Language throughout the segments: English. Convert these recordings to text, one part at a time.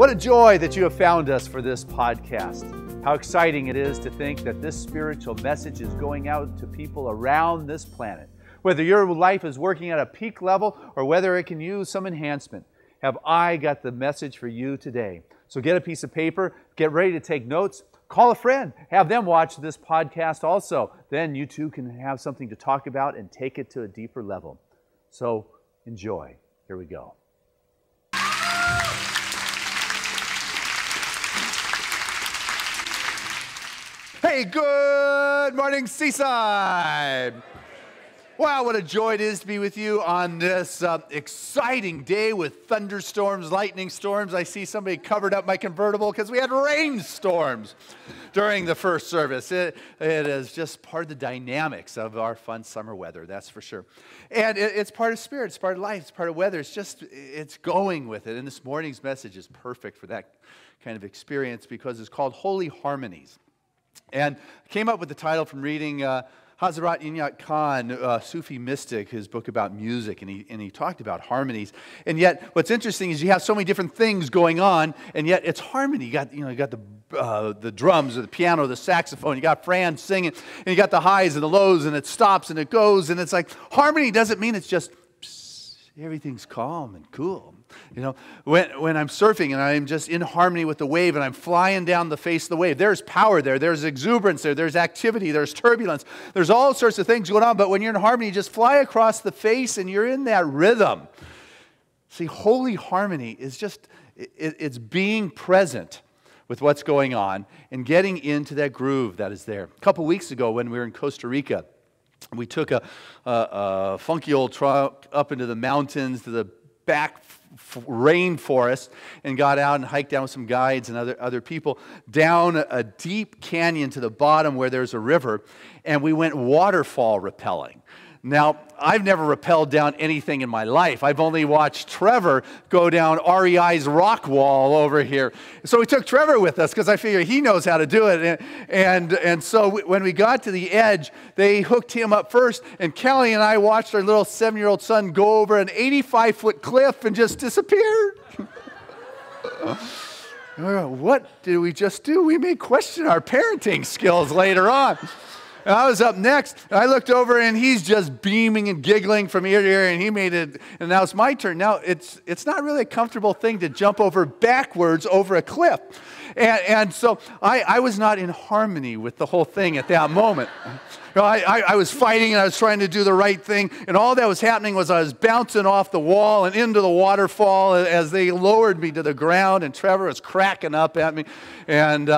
What a joy that you have found us for this podcast. How exciting it is to think that this spiritual message is going out to people around this planet. Whether your life is working at a peak level or whether it can use some enhancement, have I got the message for you today. So get a piece of paper, get ready to take notes, call a friend, have them watch this podcast also. Then you too can have something to talk about and take it to a deeper level. So enjoy. Here we go. Hey, good morning, Seaside. Wow, what a joy it is to be with you on this exciting day with thunderstorms, lightning storms. I see somebody covered up my convertible because we had rainstorms during the first service. It is just part of the dynamics of our fun summer weather, that's for sure. And it's part of spirit, it's part of life, it's part of weather. It's going with it. And this morning's message is perfect for that kind of experience because it's called Holy Harmonies. And I came up with the title from reading Hazrat Inayat Khan, Sufi mystic, his book about music, and he talked about harmonies. And yet, what's interesting is you have so many different things going on, and yet it's harmony. You got the drums, or the piano, the saxophone. You got Fran singing, and you got the highs and the lows, and it stops and it goes, and it's like harmony doesn't mean it's just everything's calm and cool. You know, when I'm surfing and I'm just in harmony with the wave and I'm flying down the face of the wave, there's power there, there's exuberance there, there's activity, there's turbulence, there's all sorts of things going on. But when you're in harmony, you just fly across the face and you're in that rhythm. See, holy harmony is just, it's being present with what's going on and getting into that groove that is there. A couple weeks ago when we were in Costa Rica, we took a funky old truck up into the mountains to the back rainforest and got out and hiked down with some guides and other people down a deep canyon to the bottom where there's a river, and we went waterfall rappelling. Now, I've never rappelled down anything in my life. I've only watched Trevor go down REI's rock wall over here. So we took Trevor with us because I figured he knows how to do it. And so when we got to the edge, they hooked him up first, and Kelly and I watched our little 7-year-old son go over an 85-foot cliff and just disappeared. What did we just do? We may question our parenting skills later on. And I was up next, and I looked over, and he's just beaming and giggling from ear to ear, and he made it, and now it's my turn. Now, it's not really a comfortable thing to jump over backwards over a cliff. And so I was not in harmony with the whole thing at that moment. You know, I was fighting, and I was trying to do the right thing, and all that was happening was I was bouncing off the wall and into the waterfall as they lowered me to the ground, and Trevor was cracking up at me. And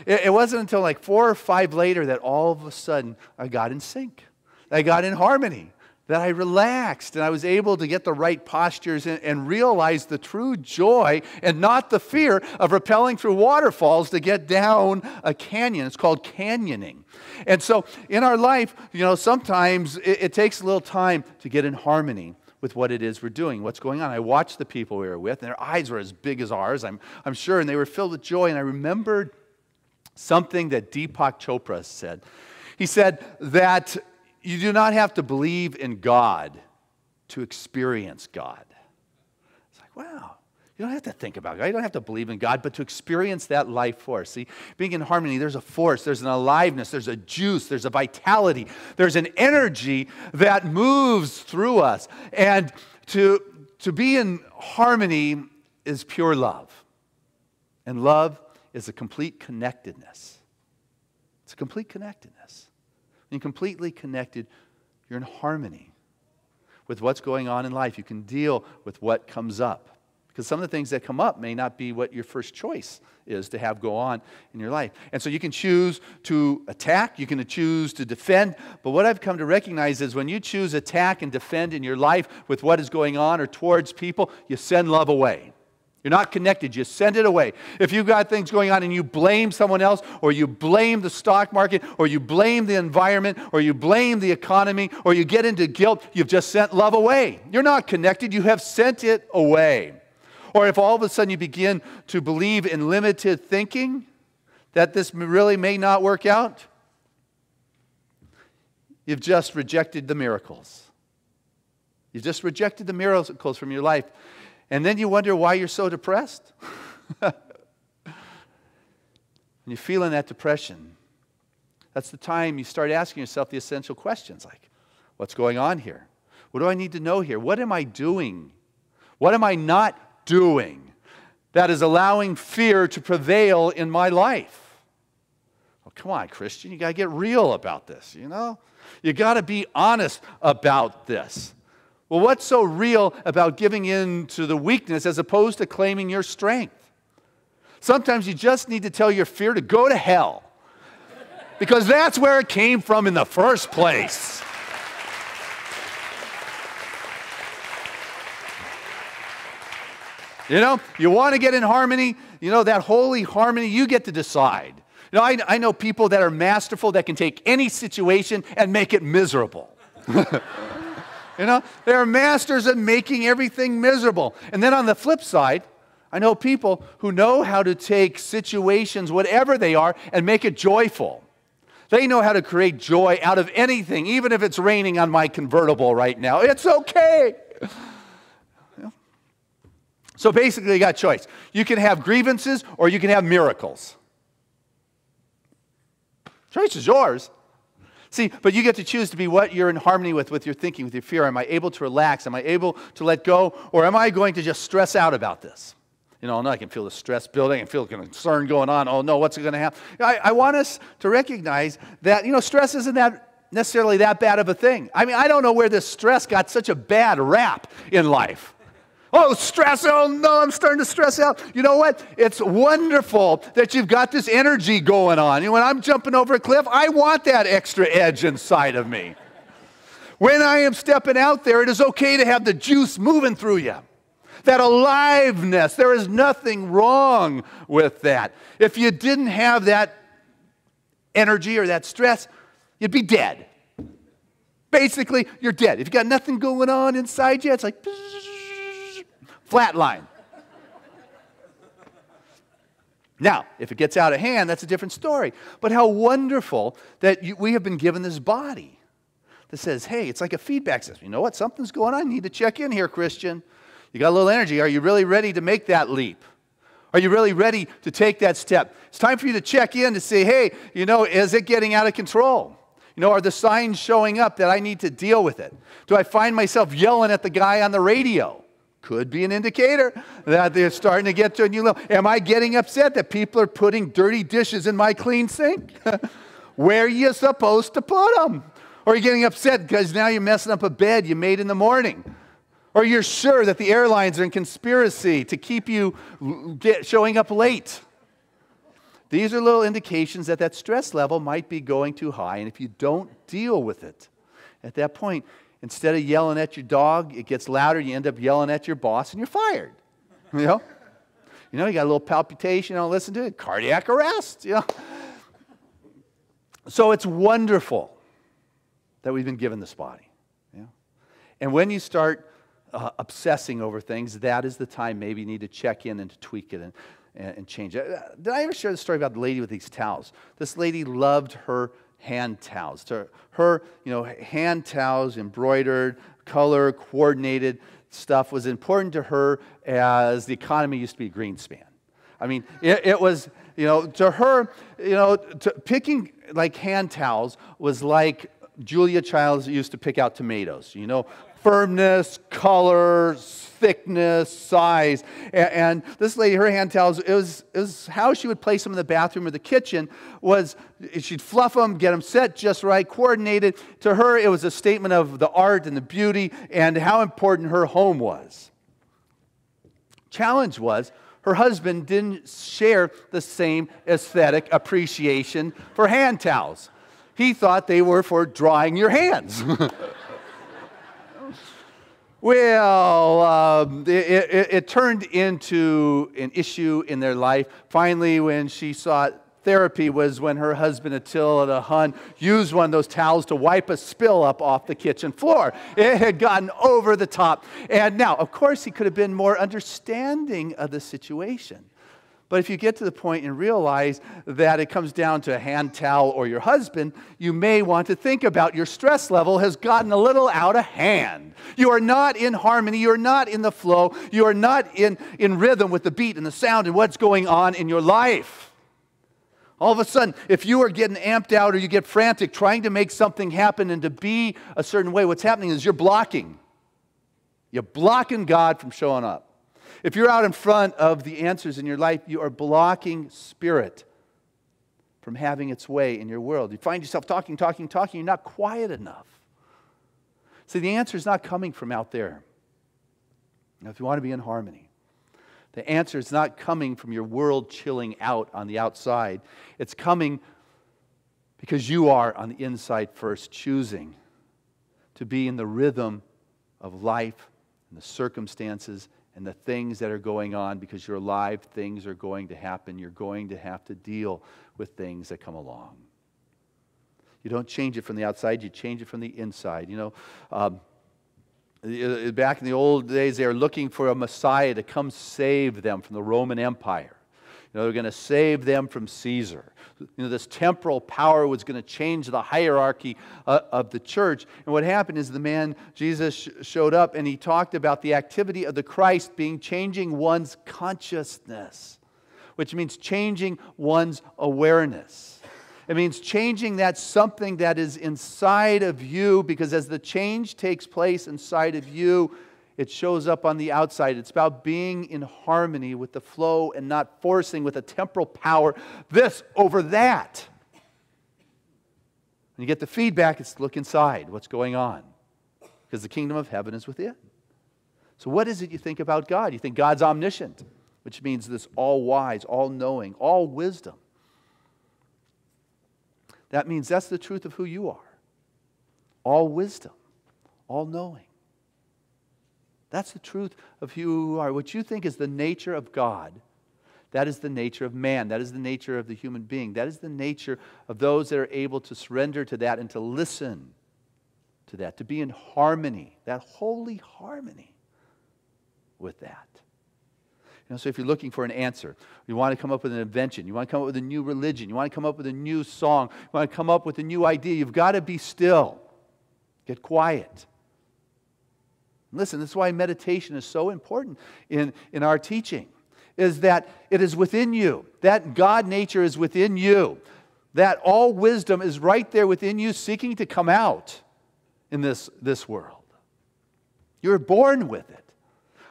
it wasn't until like 4 or 5 later that all of a sudden I got in sync. I got in harmony, that I relaxed, and I was able to get the right postures and realize the true joy and not the fear of rappelling through waterfalls to get down a canyon. It's called canyoning. And so in our life, you know, sometimes it takes a little time to get in harmony with what it is we're doing, what's going on. I watched the people we were with, and their eyes were as big as ours, I'm sure, and they were filled with joy. And I remembered something that Deepak Chopra said. He said that you do not have to believe in God to experience God. It's like, wow. You don't have to think about God. You don't have to believe in God, but to experience that life force. See, being in harmony, there's a force, there's an aliveness, there's a juice, there's a vitality, there's an energy that moves through us. And to be in harmony is pure love. And love is a complete connectedness. It's a complete connectedness. When you're completely connected, you're in harmony with what's going on in life. You can deal with what comes up. Because some of the things that come up may not be what your first choice is to have go on in your life. And so you can choose to attack, you can choose to defend, but what I've come to recognize is when you choose attack and defend in your life with what is going on or towards people, you send love away. You're not connected, you send it away. If you've got things going on and you blame someone else, or you blame the stock market, or you blame the environment, or you blame the economy, or you get into guilt, you've just sent love away. You're not connected, you have sent it away. Or if all of a sudden you begin to believe in limited thinking, that this really may not work out, you've just rejected the miracles. You've just rejected the miracles from your life. And then you wonder why you're so depressed. When you're feeling that depression, that's the time you start asking yourself the essential questions like, what's going on here? What do I need to know here? What am I doing? What am I not doing that is allowing fear to prevail in my life? Oh, come on, Christian, you got to get real about this, you know? You got to be honest about this. Well, what's so real about giving in to the weakness as opposed to claiming your strength? Sometimes you just need to tell your fear to go to hell, because that's where it came from in the first place. You know, you want to get in harmony, you know, that holy harmony, you get to decide. You know, I know people that are masterful that can take any situation and make it miserable. You know, they're masters at making everything miserable. And then on the flip side, I know people who know how to take situations, whatever they are, and make it joyful. They know how to create joy out of anything, even if it's raining on my convertible right now. It's okay. So basically, you got a choice. You can have grievances or you can have miracles. Choice is yours. See, but you get to choose to be what you're in harmony with your thinking, with your fear. Am I able to relax? Am I able to let go? Or am I going to just stress out about this? You know, no, I can feel the stress building. I can feel the concern going on. Oh, no, what's going to happen? I want us to recognize that, you know, stress isn't necessarily that bad of a thing. I mean, I don't know where this stress got such a bad rap in life. Oh, stress. Oh, no, I'm starting to stress out. You know what? It's wonderful that you've got this energy going on. You know, when I'm jumping over a cliff, I want that extra edge inside of me. When I am stepping out there, it is okay to have the juice moving through you. That aliveness, there is nothing wrong with that. If you didn't have that energy or that stress, you'd be dead. Basically, you're dead. If you got nothing going on inside you, it's like flat line. Now, if it gets out of hand, that's a different story. But how wonderful that we have been given this body that says, hey, it's like a feedback system. You know what? Something's going on. You need to check in here, Christian. You got a little energy. Are you really ready to make that leap? Are you really ready to take that step? It's time for you to check in to say, hey, you know, is it getting out of control? You know, are the signs showing up that I need to deal with it? Do I find myself yelling at the guy on the radio? Could be an indicator that they're starting to get to a new level. Am I getting upset that people are putting dirty dishes in my clean sink? Where are you supposed to put them? Or are you getting upset because now you're messing up a bed you made in the morning? Or you're sure that the airlines are in conspiracy to keep you showing up late? These are little indications that stress level might be going too high. And if you don't deal with it, at that point, instead of yelling at your dog, it gets louder. You end up yelling at your boss, and you're fired. You know, you got a little palpitation. You don't listen to it. Cardiac arrest. You know. So it's wonderful that we've been given this body. You know? And when you start obsessing over things, that is the time maybe you need to check in and to tweak it and change it. Did I ever share the story about the lady with these towels? This lady loved her hand towels. To her, you know, hand towels, embroidered, color, coordinated stuff was important to her as the economy used to be a Greenspan. I mean, it was, you know, to her, you know, picking like hand towels was like Julia Childs used to pick out tomatoes, you know, firmness, color, thickness, size. And this lady, her hand towels, it was how she would place them in the bathroom or the kitchen was she'd fluff them, get them set just right, coordinated. To her, it was a statement of the art and the beauty and how important her home was. Challenge was her husband didn't share the same aesthetic appreciation for hand towels. He thought they were for drying your hands. Well, it turned into an issue in their life. Finally, when she sought therapy was when her husband, Attila Hun, used one of those towels to wipe a spill up off the kitchen floor. It had gotten over the top. And now, of course, he could have been more understanding of the situation. But if you get to the point and realize that it comes down to a hand towel or your husband, you may want to think about your stress level has gotten a little out of hand. You are not in harmony. You are not in the flow. You are not in rhythm with the beat and the sound and what's going on in your life. All of a sudden, if you are getting amped out or you get frantic trying to make something happen and to be a certain way, what's happening is you're blocking. You're blocking God from showing up. If you're out in front of the answers in your life, you are blocking Spirit from having its way in your world. You find yourself talking, you're not quiet enough. See, the answer is not coming from out there. Now, if you want to be in harmony, the answer is not coming from your world chilling out on the outside. It's coming because you are on the inside first, choosing to be in the rhythm of life and the circumstances and the things that are going on. Because you're alive, things are going to happen. You're going to have to deal with things that come along. You don't change it from the outside, you change it from the inside. Back in the old days, they were looking for a Messiah to come save them from the Roman Empire. They're going to save them from Caesar. This temporal power was going to change the hierarchy of the church. And what happened is the man, Jesus, showed up and he talked about the activity of the Christ being changing one's consciousness, which means changing one's awareness. It means changing that something that is inside of you, because as the change takes place inside of you, it shows up on the outside. It's about being in harmony with the flow and not forcing with a temporal power this over that. When you get the feedback, it's look inside. What's going on? Because the kingdom of heaven is within. So what is it you think about God? You think God's omniscient, which means this all-wise, all-knowing, all-wisdom. That means that's the truth of who you are. All wisdom, all knowing. That's the truth of who you are. What you think is the nature of God, that is the nature of man. That is the nature of the human being. That is the nature of those that are able to surrender to that and to listen to that, to be in harmony, that holy harmony with that. So if you're looking for an answer, you want to come up with an invention, you want to come up with a new religion, you want to come up with a new song, you want to come up with a new idea, you've got to be still. Get quiet. Listen, this is why meditation is so important in our teaching, is that it is within you. That God nature is within you. That all wisdom is right there within you, seeking to come out in this world. You're born with it.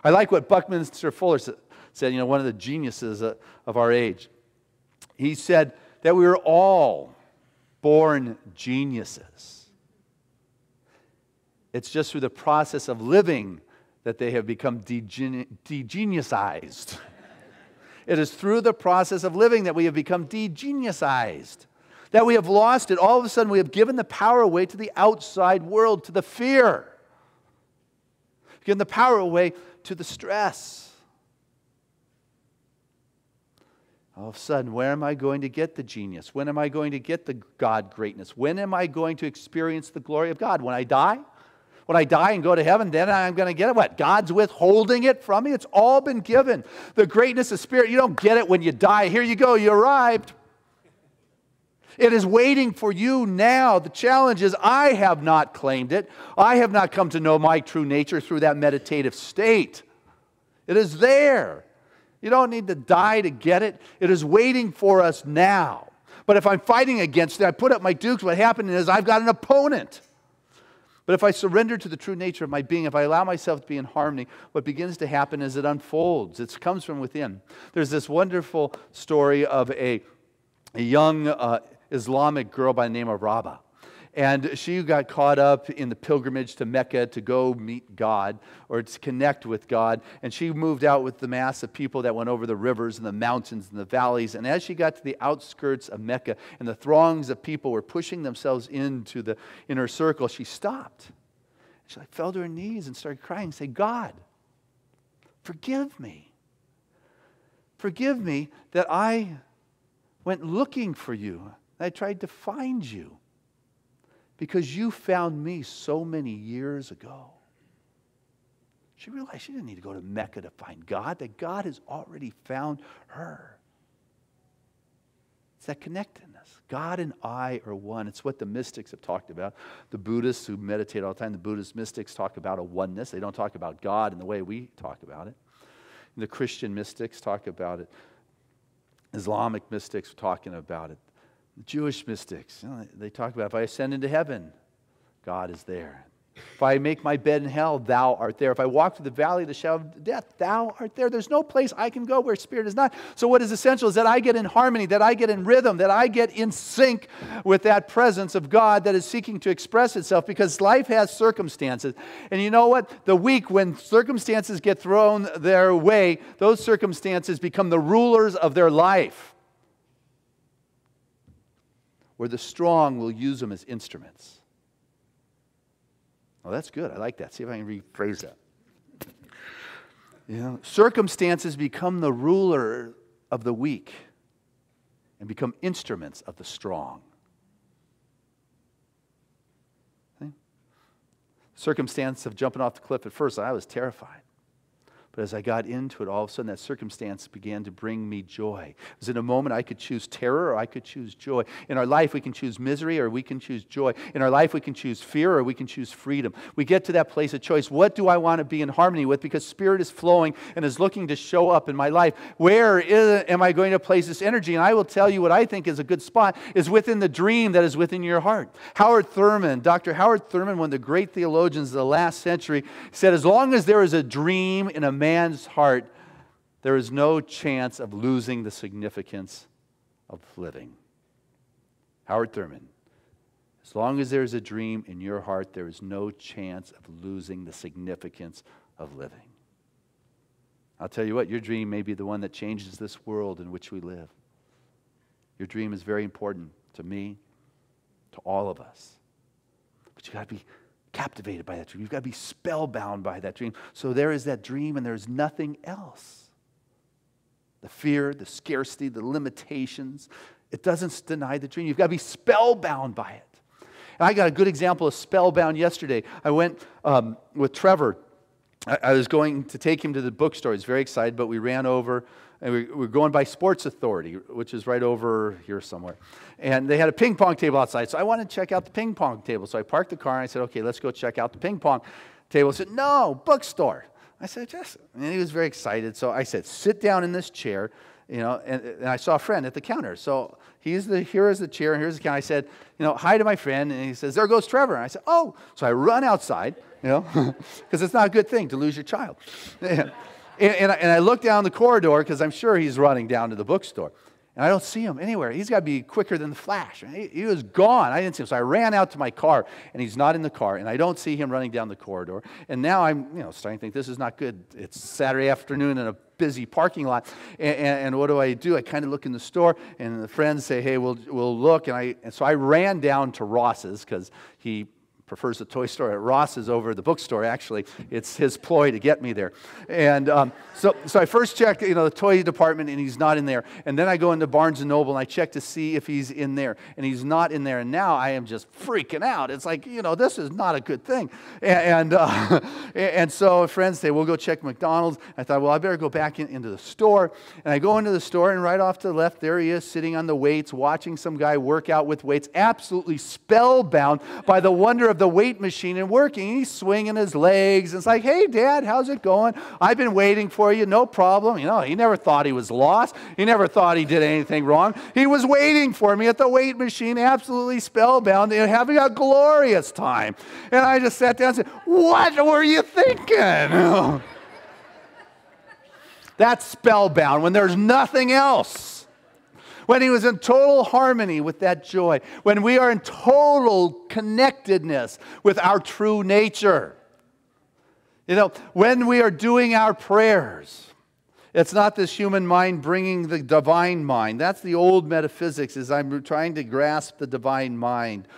I like what Buckminster Fuller said, one of the geniuses of our age. He said that we were all born geniuses. It's just through the process of living that they have become degeniusized. It is through the process of living that we have become degeniusized. That we have lost it. All of a sudden we have given the power away to the outside world, to the fear. Given the power away to the stress. All of a sudden, where am I going to get the genius? When am I going to get the God greatness? When am I going to experience the glory of God? When I die? When I die and go to heaven, then I'm going to get it. What? God's withholding it from me? It's all been given. The greatness of spirit, you don't get it when you die. Here you go, you arrived. It is waiting for you now. The challenge is I have not claimed it. I have not come to know my true nature through that meditative state. It is there. You don't need to die to get it. It is waiting for us now. But if I'm fighting against it, I put up my dukes, what happens is I've got an opponent. But if I surrender to the true nature of my being, if I allow myself to be in harmony, what begins to happen is it unfolds. It comes from within. There's this wonderful story of a young Islamic girl by the name of Rabah. And she got caught up in the pilgrimage to Mecca to go meet God or to connect with God. And she moved out with the mass of people that went over the rivers and the mountains and the valleys. And as she got to the outskirts of Mecca and the throngs of people were pushing themselves into the inner circle, she stopped. She fell to her knees and started crying and said, God, forgive me. Forgive me that I went looking for you. I tried to find you. Because you found me so many years ago. She realized she didn't need to go to Mecca to find God, that God has already found her. It's that connectedness. God and I are one. It's what the mystics have talked about. The Buddhists who meditate all the time, the Buddhist mystics talk about a oneness. They don't talk about God in the way we talk about it. And the Christian mystics talk about it. Islamic mystics are talking about it. The Jewish mystics, they talk about if I ascend into heaven, God is there. If I make my bed in hell, thou art there. If I walk through the valley of the shadow of death, thou art there. There's no place I can go where Spirit is not. So what is essential is that I get in harmony, that I get in rhythm, that I get in sync with that presence of God that is seeking to express itself, because life has circumstances. And you know what? The weak, when circumstances get thrown their way, those circumstances become the rulers of their life. Where the strong will use them as instruments. Oh, that's good. I like that. See if I can rephrase that. Circumstances become the ruler of the weak and become instruments of the strong. See? Circumstance of jumping off the cliff at first, I was terrified. But as I got into it, all of a sudden that circumstance began to bring me joy. It was in a moment I could choose terror or I could choose joy. In our life we can choose misery or we can choose joy. In our life we can choose fear or we can choose freedom. We get to that place of choice. What do I want to be in harmony with? Because Spirit is flowing and is looking to show up in my life. Where am I going to place this energy? And I will tell you what I think is a good spot is within the dream that is within your heart. Dr. Howard Thurman, one of the great theologians of the last century, said as long as there is a dream in a man's heart, there is no chance of losing the significance of living. Howard Thurman. As long as there is a dream in your heart, there is no chance of losing the significance of living. I'll tell you what, your dream may be the one that changes this world in which we live. Your dream is very important to me, to all of us. But you got to be captivated by that dream. You've got to be spellbound by that dream. So there is that dream and there's nothing else. The fear, the scarcity, the limitations, it doesn't deny the dream. You've got to be spellbound by it. And I got a good example of spellbound yesterday. I went with Trevor. I was going to take him to the bookstore. He's very excited, but we ran over. And we were going by Sports Authority, which is right over here somewhere. And they had a ping pong table outside. So I wanted to check out the ping pong table. So I parked the car and I said, okay, let's go check out the ping pong table. He said, no, bookstore. I said, just. And he was very excited. So I said, sit down in this chair. And I saw a friend at the counter. So here is the chair and here's the counter. I said, hi to my friend. And he says, there goes Trevor. And I said, oh. So I run outside, because it's not a good thing to lose your child. And I look down the corridor because I'm sure he's running down to the bookstore. And I don't see him anywhere. He's got to be quicker than the flash. He was gone. I didn't see him. So I ran out to my car, and he's not in the car. And I don't see him running down the corridor. And now I'm starting to think this is not good. It's Saturday afternoon in a busy parking lot. And what do? I kind of look in the store, and the friends say, hey, we'll look. And so I ran down to Ross's because he prefers the toy store at Ross's over the bookstore, actually. It's his ploy to get me there. And so I first checked, the toy department, and he's not in there. And then I go into Barnes & Noble, and I check to see if he's in there. And he's not in there. And now I am just freaking out. It's like, this is not a good thing. And so friends say, we'll go check McDonald's. I thought, well, I better go back into the store. And I go into the store, and right off to the left, there he is sitting on the weights, watching some guy work out with weights, absolutely spellbound by the wonder of the weight machine and working. He's swinging his legs. And it's like, hey, Dad, how's it going? I've been waiting for you. No problem. He never thought he was lost. He never thought he did anything wrong. He was waiting for me at the weight machine, absolutely spellbound, and having a glorious time. And I just sat down and said, what were you thinking? That's spellbound when there's nothing else. When he was in total harmony with that joy. When we are in total connectedness with our true nature. When we are doing our prayers. It's not this human mind bringing the divine mind. That's the old metaphysics, is I'm trying to grasp the divine mind.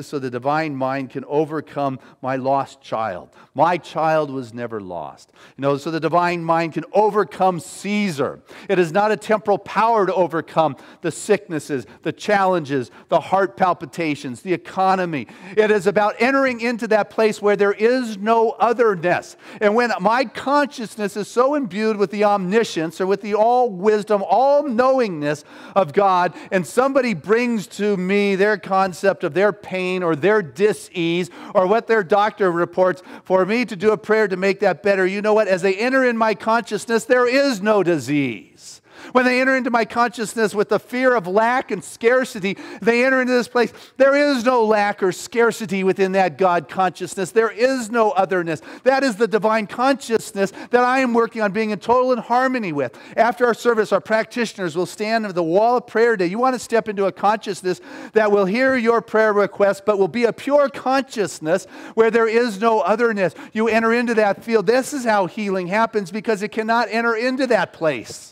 So the divine mind can overcome my lost child. My child was never lost. So the divine mind can overcome Caesar. It is not a temporal power to overcome the sicknesses, the challenges, the heart palpitations, the economy. It is about entering into that place where there is no otherness. And when my consciousness is so imbued with the omniscience, omniscience or with the all wisdom, all knowingness of God, and somebody brings to me their concept of their pain or their dis-ease or what their doctor reports, for me to do a prayer to make that better, you know what? As they enter in my consciousness, there is no disease. When they enter into my consciousness with the fear of lack and scarcity, they enter into this place. There is no lack or scarcity within that God consciousness. There is no otherness. That is the divine consciousness that I am working on being in total harmony with. After our service, our practitioners will stand at the wall of prayer today. You want to step into a consciousness that will hear your prayer request, but will be a pure consciousness where there is no otherness. You enter into that field. This is how healing happens, because it cannot enter into that place.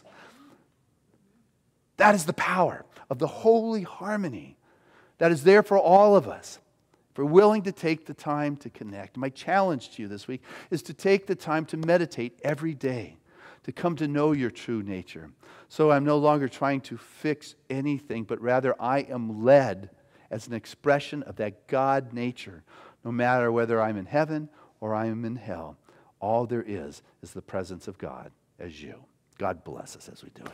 That is the power of the holy harmony that is there for all of us, if we're willing to take the time to connect. My challenge to you this week is to take the time to meditate every day, to come to know your true nature. So I'm no longer trying to fix anything, but rather I am led as an expression of that God nature, no matter whether I'm in heaven or I am in hell. All there is the presence of God as you. God bless us as we do it.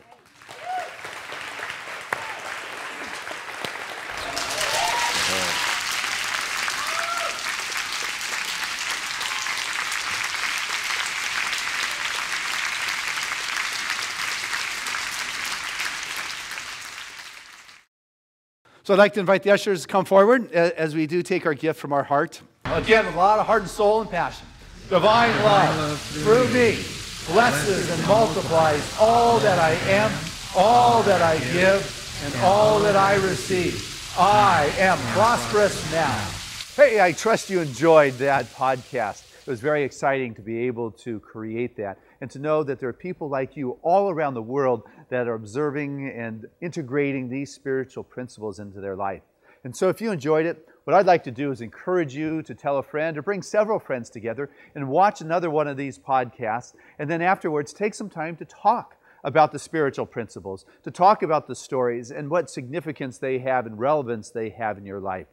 So I'd like to invite the ushers to come forward as we do take our gift from our heart. Again, with a lot of heart and soul and passion. Divine love through me blesses and multiplies all that I am, all that I give, and all that I receive. I am prosperous now. Hey, I trust you enjoyed that podcast. It was very exciting to be able to create that and to know that there are people like you all around the world that are observing and integrating these spiritual principles into their life. And so if you enjoyed it, what I'd like to do is encourage you to tell a friend or bring several friends together and watch another one of these podcasts, and then afterwards take some time to talk about the spiritual principles, to talk about the stories and what significance they have and relevance they have in your life.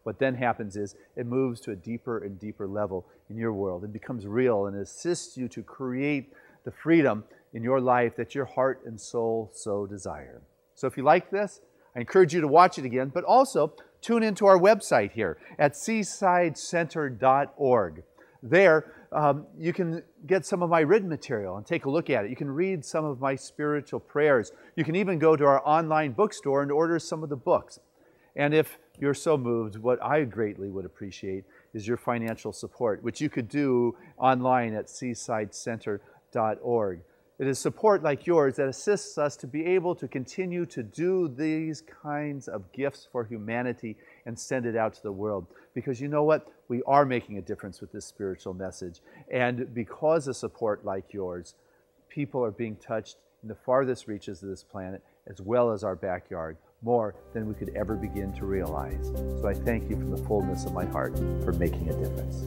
What then happens is it moves to a deeper and deeper level in your world. It becomes real and assists you to create the freedom in your life that your heart and soul so desire. So if you like this, I encourage you to watch it again, but also tune into our website here at seasidecenter.org. There, you can get some of my written material and take a look at it. You can read some of my spiritual prayers. You can even go to our online bookstore and order some of the books. And if you're so moved, what I greatly would appreciate is your financial support, which you could do online at seasidecenter.org. It is support like yours that assists us to be able to continue to do these kinds of gifts for humanity and send it out to the world. Because you know what? We are making a difference with this spiritual message. And because of support like yours, people are being touched in the farthest reaches of this planet, as well as our backyard, more than we could ever begin to realize. So I thank you from the fullness of my heart for making a difference.